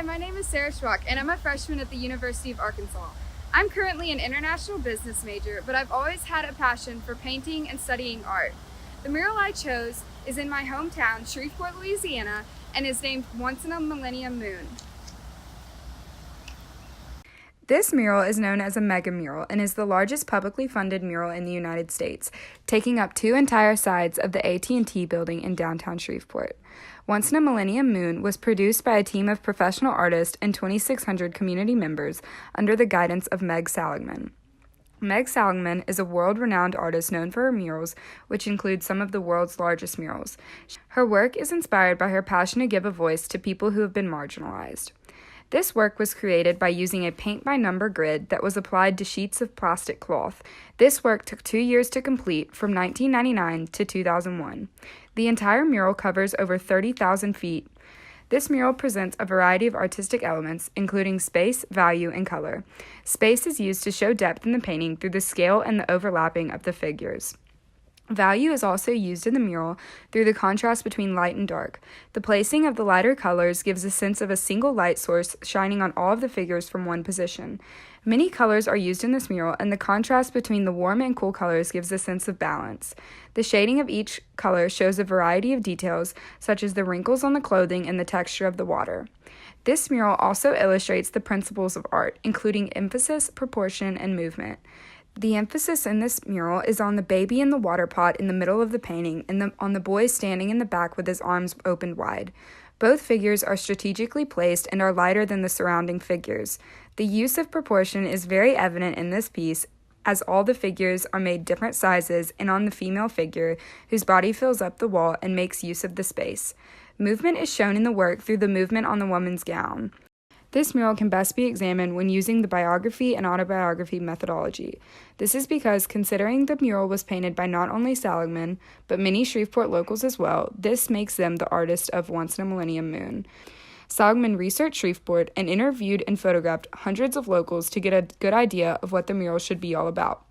Hi, my name is Sarah Szwak, and I'm a freshman at the University of Arkansas. I'm currently an international business major, but I've always had a passion for painting and studying art. The mural I chose is in my hometown, Shreveport, Louisiana, and is named Once in a Millennium Moon. This mural is known as a mega mural and is the largest publicly funded mural in the United States, taking up 2 entire sides of the AT&T building in downtown Shreveport. Once in a Millennium Moon was produced by a team of professional artists and 2,600 community members under the guidance of Meg Seligman. Meg Seligman is a world-renowned artist known for her murals, which include some of the world's largest murals. Her work is inspired by her passion to give a voice to people who have been marginalized. This work was created by using a paint-by-number grid that was applied to sheets of plastic cloth. This work took 2 years to complete, from 1999 to 2001. The entire mural covers over 30,000 feet. This mural presents a variety of artistic elements, including space, value, and color. Space is used to show depth in the painting through the scale and the overlapping of the figures. Value is also used in the mural through the contrast between light and dark. The placing of the lighter colors gives a sense of a single light source shining on all of the figures from one position. Many colors are used in this mural, and the contrast between the warm and cool colors gives a sense of balance. The shading of each color shows a variety of details, such as the wrinkles on the clothing and the texture of the water. This mural also illustrates the principles of art, including emphasis, proportion, and movement. The emphasis in this mural is on the baby in the water pot in the middle of the painting and on the boy standing in the back with his arms opened wide. Both figures are strategically placed and are lighter than the surrounding figures. The use of proportion is very evident in this piece, as all the figures are made different sizes and on the female figure, whose body fills up the wall and makes use of the space. Movement is shown in the work through the movement on the woman's gown. This mural can best be examined when using the biography and autobiography methodology. This is because, considering the mural was painted by not only Seligman, but many Shreveport locals as well, this makes them the artist of Once in a Millennium Moon. Seligman researched Shreveport and interviewed and photographed hundreds of locals to get a good idea of what the mural should be all about.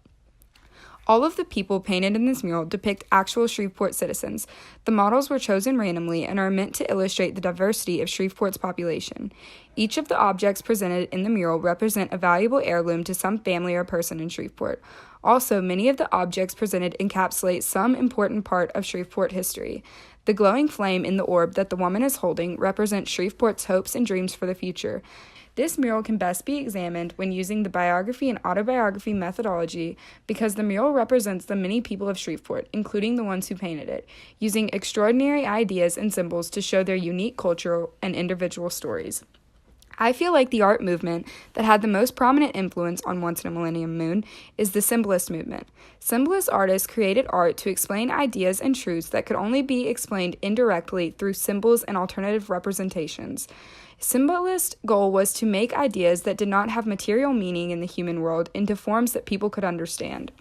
All of the people painted in this mural depict actual Shreveport citizens. The models were chosen randomly and are meant to illustrate the diversity of Shreveport's population. Each of the objects presented in the mural represent a valuable heirloom to some family or person in Shreveport. Also, many of the objects presented encapsulate some important part of Shreveport history. The glowing flame in the orb that the woman is holding represents Shreveport's hopes and dreams for the future. This mural can best be examined when using the biography and autobiography methodology because the mural represents the many people of Shreveport, including the ones who painted it, using extraordinary ideas and symbols to show their unique cultural and individual stories. I feel like the art movement that had the most prominent influence on Once in a Millennium Moon is the Symbolist movement. Symbolist artists created art to explain ideas and truths that could only be explained indirectly through symbols and alternative representations. Symbolist goal was to make ideas that did not have material meaning in the human world into forms that people could understand.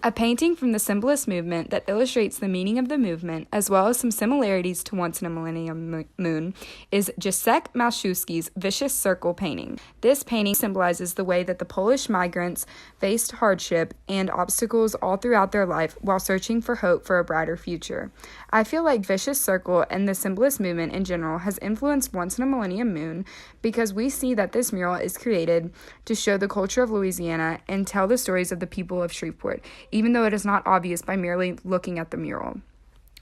A painting from the Symbolist movement that illustrates the meaning of the movement, as well as some similarities to Once in a Millennium Moon, is Jacek Małszewski's Vicious Circle painting. This painting symbolizes the way that the Polish migrants faced hardship and obstacles all throughout their life while searching for hope for a brighter future. I feel like Vicious Circle and the Symbolist movement in general has influenced Once in a Millennium Moon because we see that this mural is created to show the culture of Louisiana and tell the stories of the people of Shreveport, even though it is not obvious by merely looking at the mural.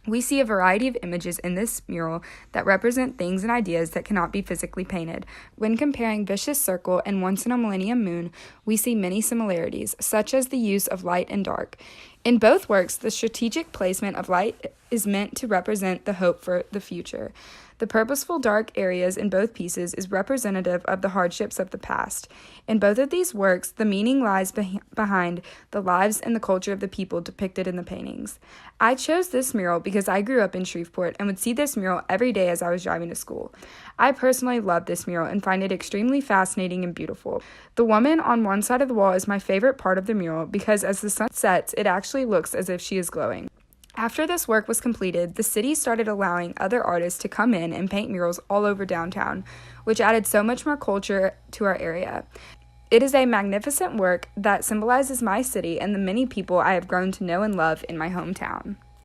We see a variety of images in this mural that represent things and ideas that cannot be physically painted. When comparing Vicious Circle and Once in a Millennium Moon, we see many similarities, such as the use of light and dark. In both works, the strategic placement of light is meant to represent the hope for the future. The purposeful dark areas in both pieces is representative of the hardships of the past. In both of these works, the meaning lies behind the lives and the culture of the people depicted in the paintings. I chose this mural because I grew up in Shreveport and would see this mural every day as I was driving to school. I personally love this mural and find it extremely fascinating and beautiful. The woman on one side of the wall is my favorite part of the mural because as the sun sets, it actually looks as if she is glowing. After this work was completed, the city started allowing other artists to come in and paint murals all over downtown, which added so much more culture to our area. It is a magnificent work that symbolizes my city and the many people I have grown to know and love in my hometown.